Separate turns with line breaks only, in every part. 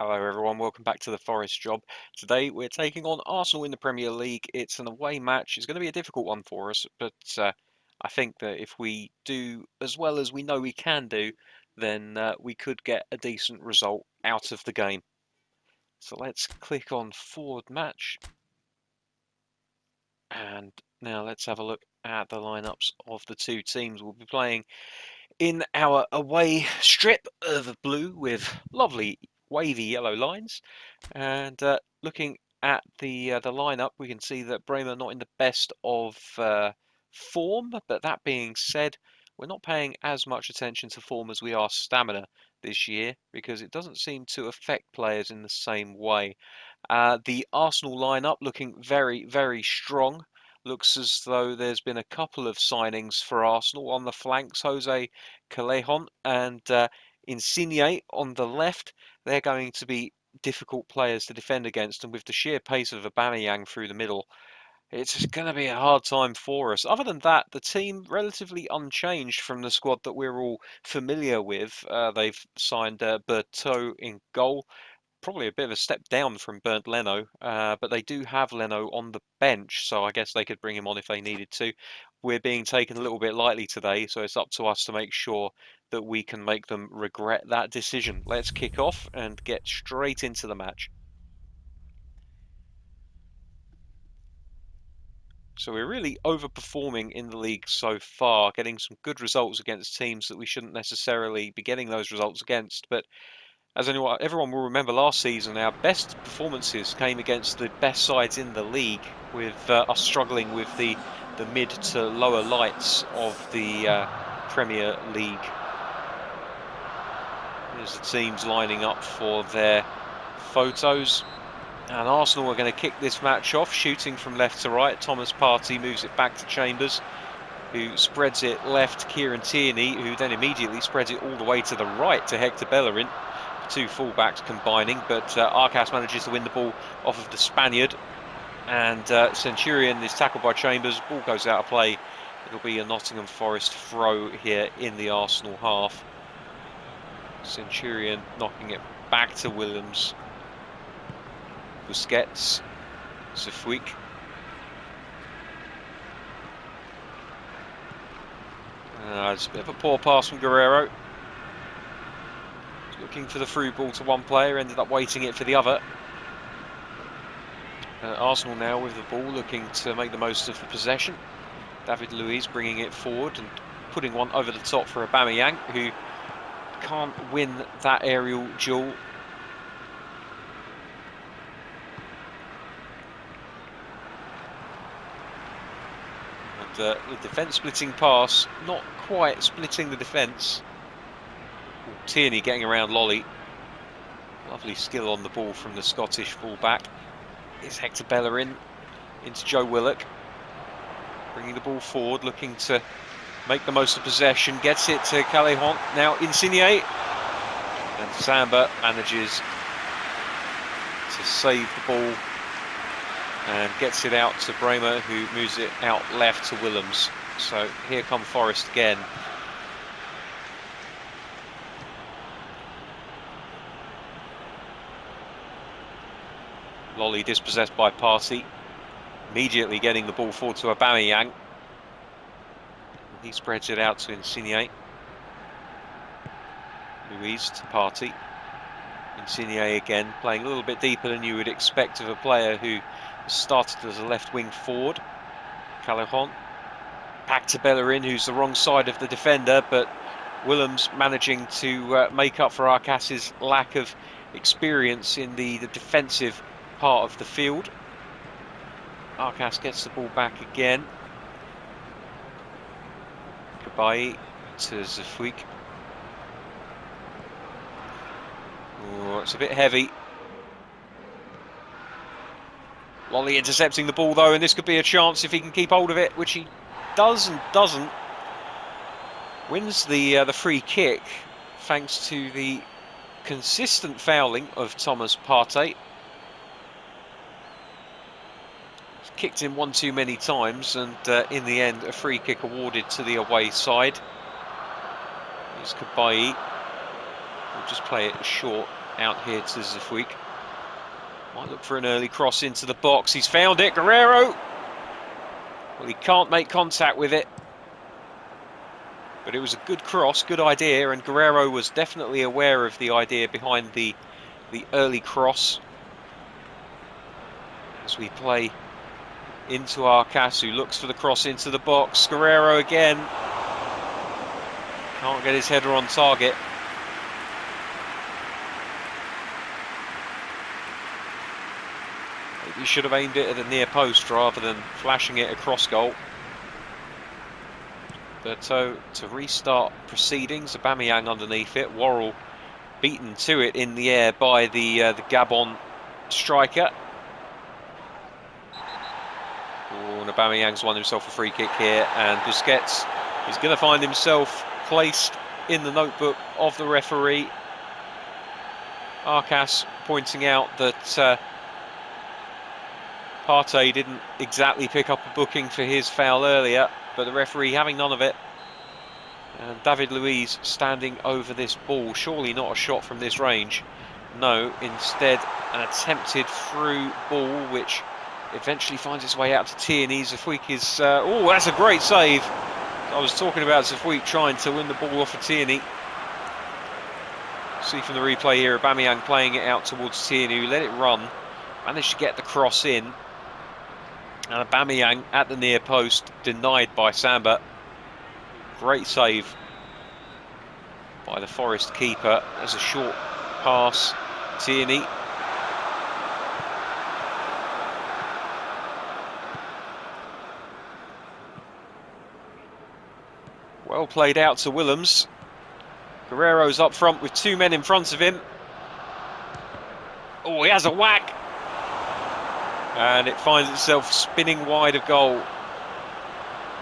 Hello everyone, welcome back to the Forest Job. Today we're taking on Arsenal in the Premier League. It's an away match. It's going to be a difficult one for us, but I think that if we do as well as we know we can do, then we could get a decent result out of the game. So let's click on forward match. And now let's have a look at the lineups of the two teams. We'll be playing in our away strip of blue with lovely wavy yellow lines. And looking at the lineup, we can see that Bremer not in the best of form. But that being said, we're not paying as much attention to form as we are stamina this year because it doesn't seem to affect players in the same way. The Arsenal lineup looking very, very strong. Looks as though there's been a couple of signings for Arsenal on the flanks. Jose Callejon and Insigne on the left. They're going to be difficult players to defend against, and with the sheer pace of Aubameyang through the middle, it's going to be a hard time for us. Other than that, the team relatively unchanged from the squad that we're all familiar with. They've signed Berteau in goal. Probably a bit of a step down from Bernd Leno, but they do have Leno on the bench, so I guess they could bring him on if they needed to. We're being taken a little bit lightly today, so it's up to us to make sure that we can make them regret that decision. Let's kick off and get straight into the match. So we're really overperforming in the league so far, getting some good results against teams that we shouldn't necessarily be getting those results against, but as everyone will remember last season, our best performances came against the best sides in the league, with us struggling with the mid to lower lights of the Premier League. Here's the teams lining up for their photos. And Arsenal are going to kick this match off, shooting from left to right. Thomas Partey moves it back to Chambers, who spreads it left. Kieran Tierney, who then immediately spreads it all the way to the right to Hector Bellerin. Two fullbacks combining, but Arcas manages to win the ball off of the Spaniard, and Centurion is tackled by Chambers. Ball goes out of play. It'll be a Nottingham Forest throw here in the Arsenal half. Centurion knocking it back to Williams. Busquets, Zafuik. It's a bit of a poor pass from Guerrero. Looking for the through ball to one player, ended up waiting it for the other. Arsenal now with the ball, looking to make the most of the possession. David Luiz bringing it forward and putting one over the top for Aubameyang, who can't win that aerial duel. And the defence splitting pass, not quite splitting the defence. Tierney getting around Lolly. Lovely skill on the ball from the Scottish fullback. It's Hector Bellerin into Joe Willock. Bringing the ball forward, looking to make the most of possession. Gets it to Callejon. Now Insigne. And Samba manages to save the ball and gets it out to Bremer, who moves it out left to Willems. So here come Forest again. Lolly dispossessed by Partey, immediately getting the ball forward to Aubameyang. He spreads it out to Insigne. Luiz to Partey. Insigne again, playing a little bit deeper than you would expect of a player who started as a left wing forward. Callejon. Back to Bellerin, who's the wrong side of the defender, but Willems managing to make up for Arcas's lack of experience in the defensive part of the field. Arcas gets the ball back again. Kabai to Zafuik. Oh, it's a bit heavy. Lolly intercepting the ball though, and this could be a chance if he can keep hold of it, which he does and doesn't. Wins the free kick thanks to the consistent fouling of Thomas Partey. Kicked him one too many times, and in the end a free kick awarded to the away side. Here's Kabai. We'll just play it short out here to Zafweek. Might look for an early cross into the box. He's found it. Guerrero. Well, he can't make contact with it. But it was a good cross, good idea, and Guerrero was definitely aware of the idea behind the early cross. As we play into Arcas, who looks for the cross into the box. Guerrero again. Can't get his header on target. Maybe he should have aimed it at the near post rather than flashing it across goal. But to restart proceedings, Aubameyang underneath it. Worrell beaten to it in the air by the Gabon striker. Oh, and Aubameyang's won himself a free kick here, and Busquets is going to find himself placed in the notebook of the referee. Arcas pointing out that Partey didn't exactly pick up a booking for his foul earlier, but the referee having none of it. And David Luiz standing over this ball. Surely not a shot from this range. No, instead an attempted through ball, which eventually finds its way out to Tierney. Zafweek is... oh, that's a great save. I was talking about Zafweek trying to win the ball off of Tierney. See from the replay here, Aubameyang playing it out towards Tierney, who let it run. Managed to get the cross in. And Aubameyang at the near post, denied by Samba. Great save by the Forest keeper. As a short pass, Tierney. Well played out to Willems. Guerrero's up front with two men in front of him. Oh, he has a whack. And it finds itself spinning wide of goal.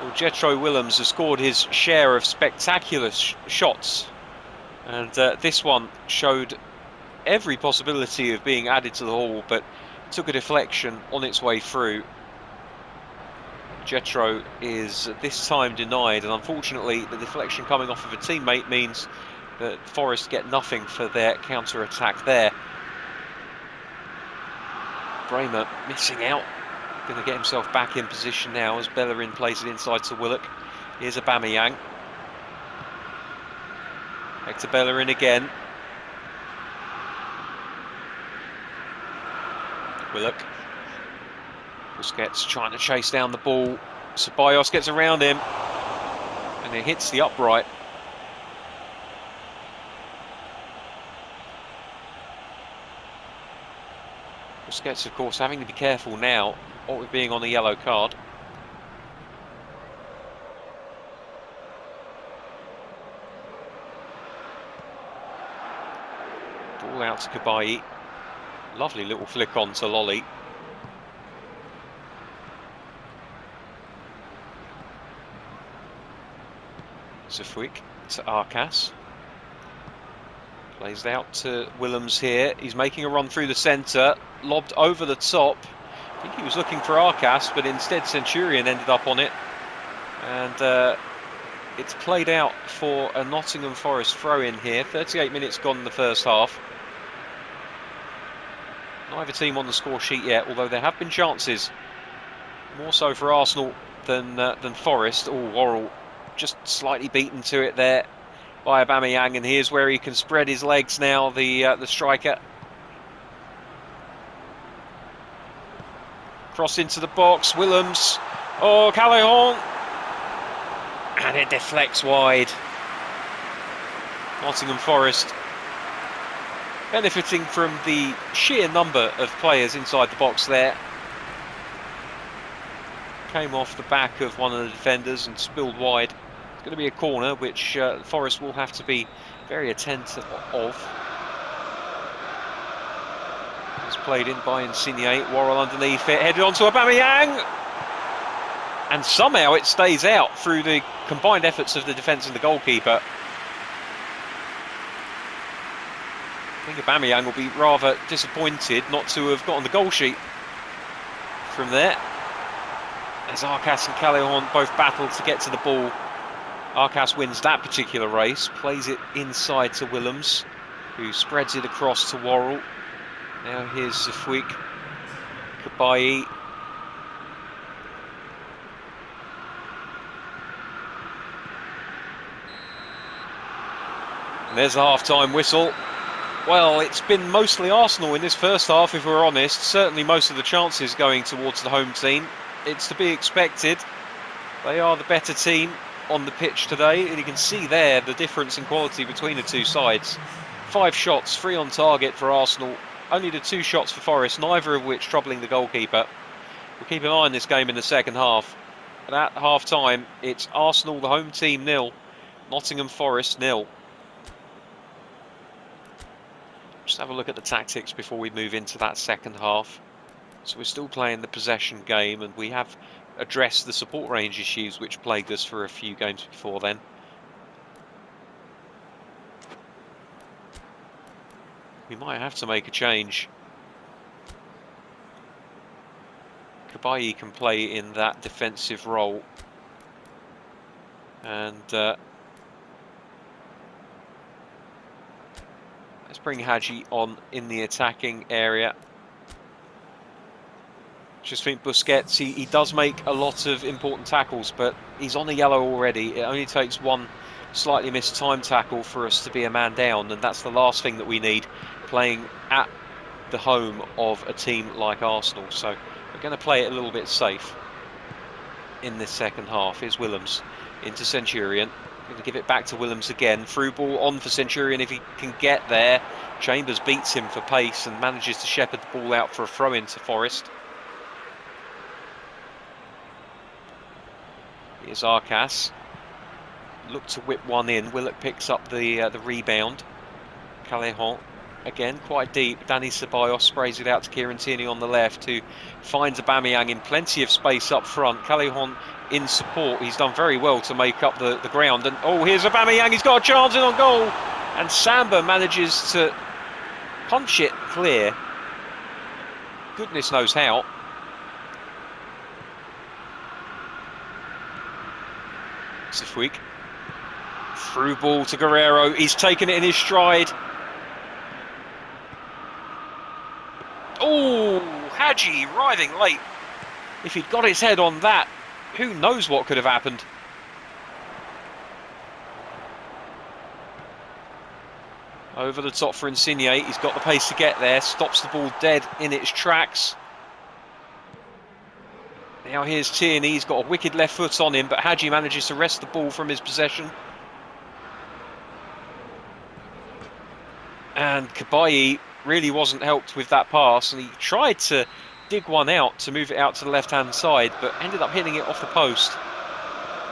Well, Jetro Willems has scored his share of spectacular shots. And this one showed every possibility of being added to the haul, but took a deflection on its way through. Jetro is this time denied, and unfortunately the deflection coming off of a teammate means that Forest get nothing for their counter-attack there. Bremer missing out. Going to get himself back in position now as Bellerin plays it inside to Willock. Here's Aubameyang. Back to Bellerin again. Willock. Busquets trying to chase down the ball. Ceballos gets around him. And it hits the upright. Busquets, of course, having to be careful now, what with being on a yellow card. Ball out to Cabaye. Lovely little flick on to Lolly. Zafweek to Arcas. Plays it out to Willems here. He's making a run through the centre. Lobbed over the top. I think he was looking for Arcas, but instead Centurion ended up on it. And it's played out for a Nottingham Forest throw-in here. 38 minutes gone in the first half. Neither team on the score sheet yet, although there have been chances. More so for Arsenal than Forest. Oh, Worrell just slightly beaten to it there by Aubameyang, and here's where he can spread his legs now, the striker. Cross into the box, Willems. Oh, Callahan. And it deflects wide. Nottingham Forest benefiting from the sheer number of players inside the box there. Came off the back of one of the defenders and spilled wide. It's going to be a corner, which Forest will have to be very attentive of. It's played in by Insigne. Worrell underneath it, headed on to Aubameyang. And somehow it stays out through the combined efforts of the defence and the goalkeeper. I think Aubameyang will be rather disappointed not to have got on the goal sheet from there. As Arcas and Callahan both battle to get to the ball. Arcas wins that particular race, plays it inside to Willems. who spreads it across to Worrell. Now here's Zafwik, Kabayi. And there's the half-time whistle. Well, it's been mostly Arsenal in this first half, if we're honest. Certainly most of the chances going towards the home team. It's to be expected. They are the better team on the pitch today, and you can see there the difference in quality between the two sides. 5 shots, 3 on target for Arsenal, only the 2 shots for Forest, neither of which troubling the goalkeeper. We'll keep an eye on this game in the second half. And at half-time, it's Arsenal, the home team, 0, Nottingham Forest 0. Just have a look at the tactics before we move into that second half. So we're still playing the possession game, and we have addressed the support range issues which plagued us for a few games before then. We might have to make a change. Kabayi can play in that defensive role. And let's bring Hadji on in the attacking area. Just think Busquets, he does make a lot of important tackles, but he's on a yellow already. It only takes one slightly missed time tackle for us to be a man down, and that's the last thing that we need playing at the home of a team like Arsenal. So we're going to play it a little bit safe in this second half. Here's Willems into Centurion. Going to give it back to Willems again. Through ball on for Centurion if he can get there. Chambers beats him for pace and manages to shepherd the ball out for a throw-in to Forest. Here's Arcas. Look to whip one in. Willock picks up the rebound. Callejon again quite deep. Danny Ceballos sprays it out to Kieran Tierney on the left, who finds Aubameyang in plenty of space up front. Callejon in support. He's done very well to make up the ground. And oh, here's Aubameyang. He's got a chance in on goal. And Samba manages to punch it clear. Goodness knows how. Zafwik. Through ball to Guerrero. He's taken it in his stride. Oh, Hadji writhing late. If he'd got his head on that, who knows what could have happened. Over the top for Insigne. He's got the pace to get there. Stops the ball dead in its tracks. Now here's Tierney. He's got a wicked left foot on him, but Hadji manages to wrest the ball from his possession. And Kabayi really wasn't helped with that pass, and he tried to dig one out to move it out to the left-hand side, but ended up hitting it off the post.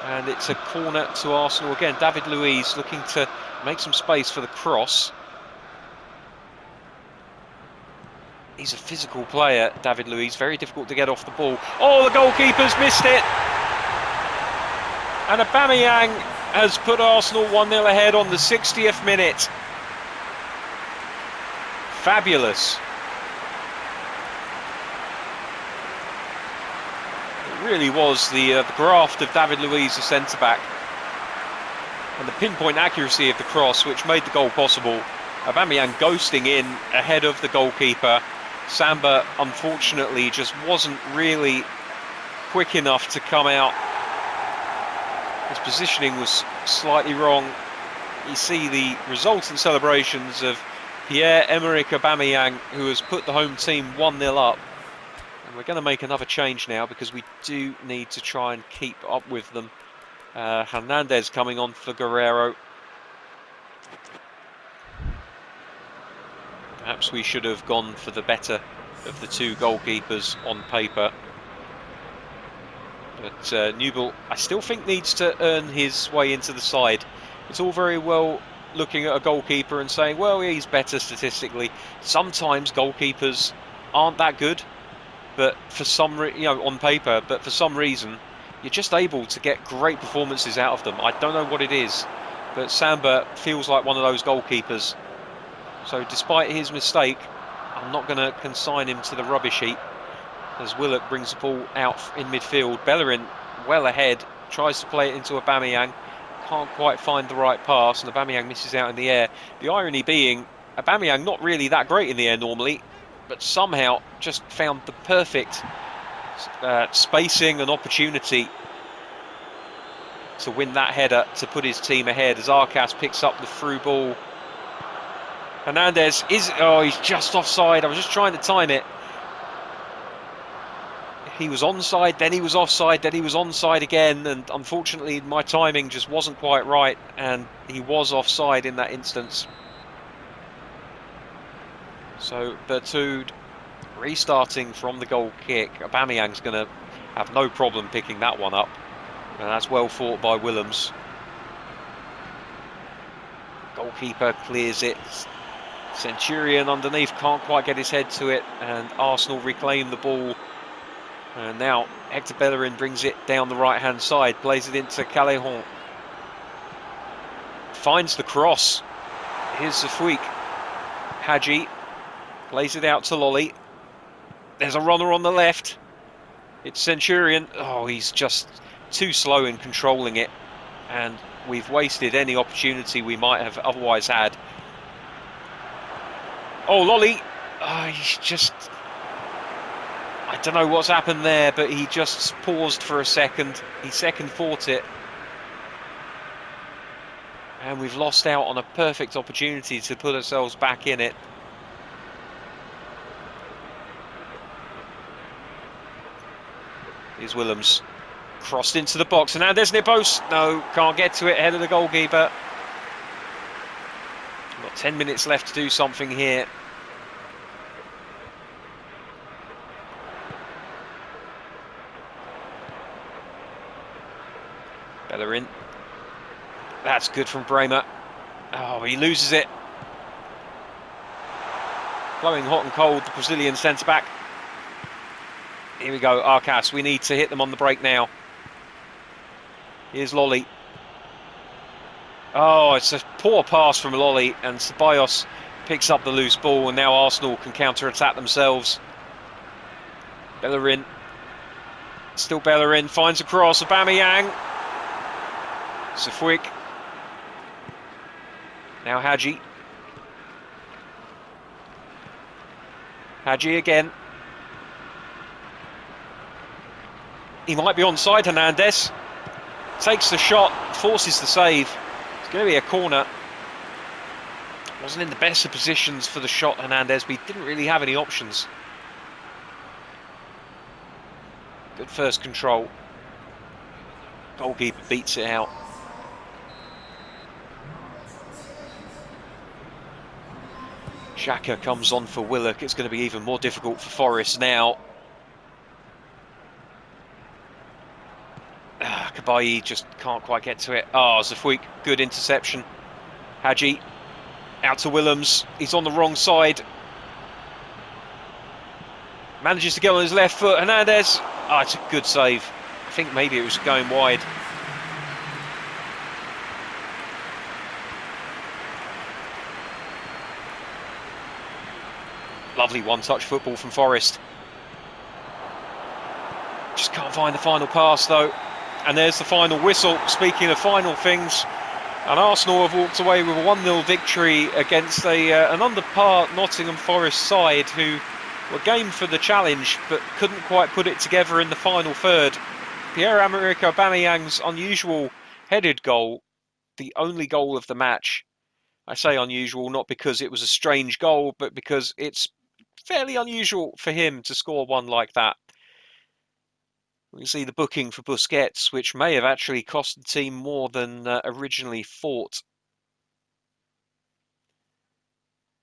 And it's a corner to Arsenal again. David Luiz looking to make some space for the cross. He's a physical player, David Luiz. Very difficult to get off the ball. Oh, the goalkeeper's missed it. And Aubameyang has put Arsenal 1-0 ahead on the 60th minute. Fabulous. It really was the graft of David Luiz, the centre-back, and the pinpoint accuracy of the cross which made the goal possible. Aubameyang ghosting in ahead of the goalkeeper. Samba, unfortunately, just wasn't really quick enough to come out. His positioning was slightly wrong. You see the resultant celebrations of Pierre-Emerick Aubameyang, who has put the home team 1-0 up. And we're going to make another change now because we do need to try and keep up with them. Hernandez coming on for Guerrero. Perhaps we should have gone for the better of the two goalkeepers on paper. But Newell, I still think, needs to earn his way into the side. It's all very well looking at a goalkeeper and saying, well, he's better statistically. Sometimes goalkeepers aren't that good, but for some on paper, but for some reason, you're just able to get great performances out of them. I don't know what it is, but Samba feels like one of those goalkeepers. So despite his mistake, I'm not going to consign him to the rubbish heap, as Willock brings the ball out in midfield. Bellerin well ahead, tries to play it into Aubameyang, can't quite find the right pass, and Aubameyang misses out in the air. The irony being, Aubameyang not really that great in the air normally, but somehow just found the perfect spacing and opportunity to win that header to put his team ahead as Arcas picks up the through ball. Hernandez is, oh, he's just offside. I was just trying to time it. He was onside, then he was offside, then he was onside again, and unfortunately my timing just wasn't quite right, and he was offside in that instance. So Bertud restarting from the goal kick. Aubameyang's going to have no problem picking that one up, and that's well fought by Willems. Goalkeeper clears it. Centurion underneath can't quite get his head to it, and Arsenal reclaim the ball. And now Hector Bellerin brings it down the right hand side, plays it into Callejon. Finds the cross. Here's Zafuik. Hadji plays it out to Lolly. There's a runner on the left. It's Centurion. Oh, he's just too slow in controlling it, and we've wasted any opportunity we might have otherwise had. Oh, Lolly. Oh, he's just... I don't know what's happened there, but he just paused for a second. He second thought it. And we've lost out on a perfect opportunity to put ourselves back in it. Here's Willems. Crossed into the box. And now there's Nipos. No, can't get to it. Head of the goalkeeper. Got 10 minutes left to do something here. Bellerin. That's good from Bremer. Oh, he loses it. Blowing hot and cold, the Brazilian centre-back. Here we go, Arcas. We need to hit them on the break now. Here's Lolly. Oh, it's a poor pass from Lolly, and Ceballos picks up the loose ball, and now Arsenal can counter-attack themselves. Bellerin. Still Bellerin. Finds a cross. Aubameyang. Zafuik. Now Hadji. Hadji again. He might be onside, Hernandez. Takes the shot, forces the save. It's going to be a corner. Wasn't in the best of positions for the shot, Hernandez, but he didn't really have any options. Good first control. Goalkeeper beats it out. Xhaka comes on for Willock. It's going to be even more difficult for Forest now. Kabayi just can't quite get to it. Oh, Zafuik, good interception. Hadji, out to Willems. He's on the wrong side. Manages to get on his left foot. Hernandez. Oh, it's a good save. I think maybe it was going wide. Lovely one-touch football from Forest. Just can't find the final pass though. And there's the final whistle. Speaking of final things, and Arsenal have walked away with a 1-0 victory against an under-par Nottingham Forest side who were game for the challenge but couldn't quite put it together in the final third. Pierre-Emerick Aubameyang's unusual headed goal, the only goal of the match. I say unusual not because it was a strange goal, but because it's fairly unusual for him to score one like that. We can see the booking for Busquets, which may have actually cost the team more than originally thought.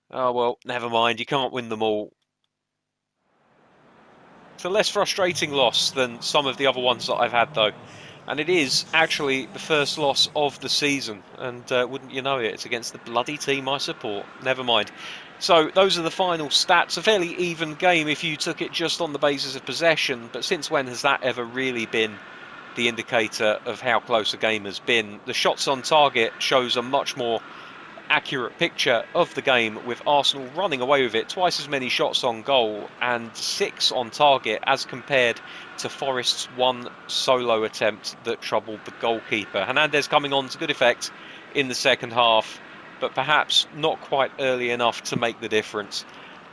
Oh well, never mind, you can't win them all. It's a less frustrating loss than some of the other ones that I've had though. And it is actually the first loss of the season, and wouldn't you know it, it's against the bloody team I support. Never mind. So those are the final stats. A fairly even game if you took it just on the basis of possession, but since when has that ever really been the indicator of how close a game has been? The shots on target shows a much more accurate picture of the game, with Arsenal running away with it. Twice as many shots on goal and 6 on target as compared to Forest's one solo attempt that troubled the goalkeeper. Hernandez coming on to good effect in the second half. but perhaps not quite early enough to make the difference.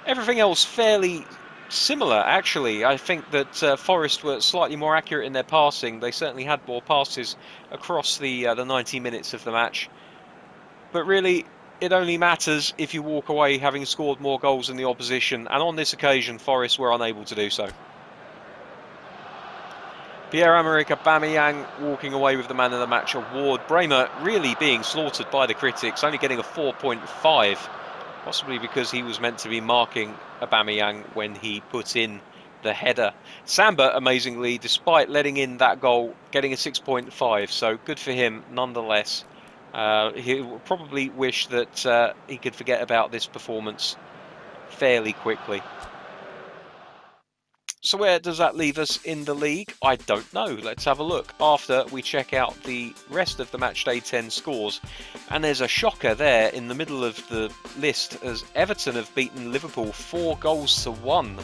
Everything else fairly similar, actually. I think that Forest were slightly more accurate in their passing. They certainly had more passes across the 90 minutes of the match. But really, it only matters if you walk away having scored more goals than the opposition, and on this occasion, Forest were unable to do so. Pierre-Emerick Aubameyang walking away with the Man of the Match award. Bremer really being slaughtered by the critics, only getting a 4.5, possibly because he was meant to be marking Aubameyang when he put in the header. Samba, amazingly, despite letting in that goal, getting a 6.5, so good for him nonetheless. He will probably wish that he could forget about this performance fairly quickly. So where does that leave us in the league? I don't know. Let's have a look after we check out the rest of the matchday 10 scores. And there's a shocker there in the middle of the list as Everton have beaten Liverpool 4-1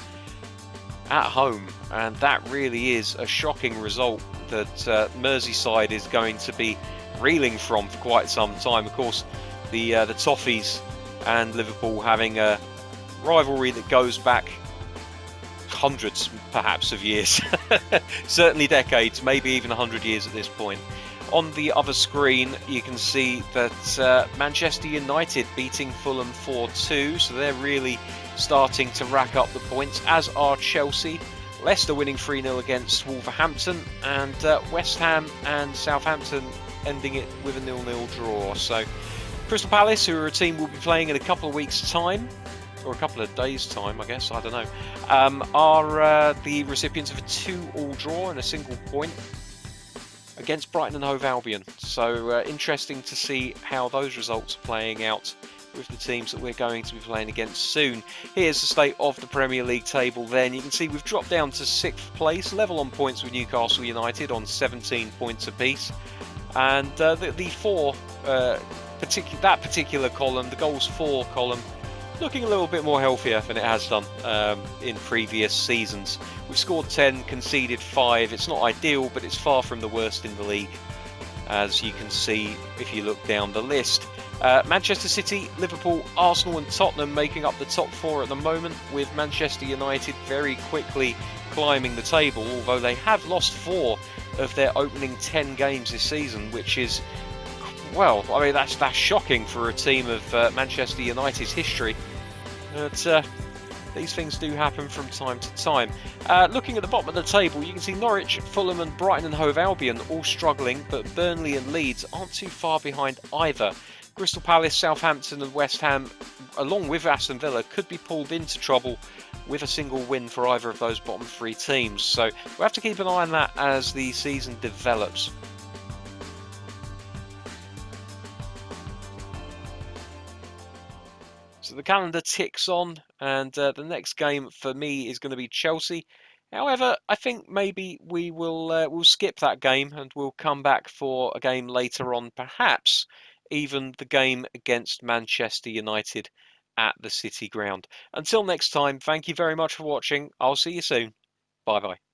at home. And that really is a shocking result that Merseyside is going to be reeling from for quite some time. Of course, the Toffees and Liverpool having a rivalry that goes back hundreds perhaps of years, certainly decades, maybe even 100 years at this point. On the other screen you can see that Manchester United beating Fulham 4-2, so they're really starting to rack up the points, as are Chelsea. Leicester winning 3-0 against Wolverhampton, and West Ham and Southampton ending it with a 0-0 draw. So Crystal Palace, who are a team we'll be playing in a couple of weeks' time, or a couple of days' time, I guess, I don't know, are the recipients of a 2-2 draw and a single point against Brighton and Hove Albion. So interesting to see how those results are playing out with the teams that we're going to be playing against soon. Here's the state of the Premier League table then. You can see we've dropped down to 6th place, level on points with Newcastle United on 17 points apiece. And that particular column, the goals for column, looking a little bit more healthier than it has done in previous seasons. We've scored 10, conceded 5. It's not ideal, but it's far from the worst in the league, as you can see if you look down the list. Manchester City, Liverpool, Arsenal and Tottenham making up the top 4 at the moment, with Manchester United very quickly climbing the table, although they have lost 4 of their opening 10 games this season, which is, well, I mean, that's shocking for a team of Manchester United's history. But these things do happen from time to time. Looking at the bottom of the table, you can see Norwich, Fulham and Brighton and Hove Albion all struggling, but Burnley and Leeds aren't too far behind either. Crystal Palace, Southampton and West Ham, along with Aston Villa, could be pulled into trouble with a single win for either of those bottom 3 teams. So we'll have to keep an eye on that as the season develops. So the calendar ticks on, and the next game for me is going to be Chelsea. However, I think maybe we'll skip that game and we'll come back for a game later on, perhaps even the game against Manchester United at the City Ground. Until next time, thank you very much for watching. I'll see you soon. Bye bye.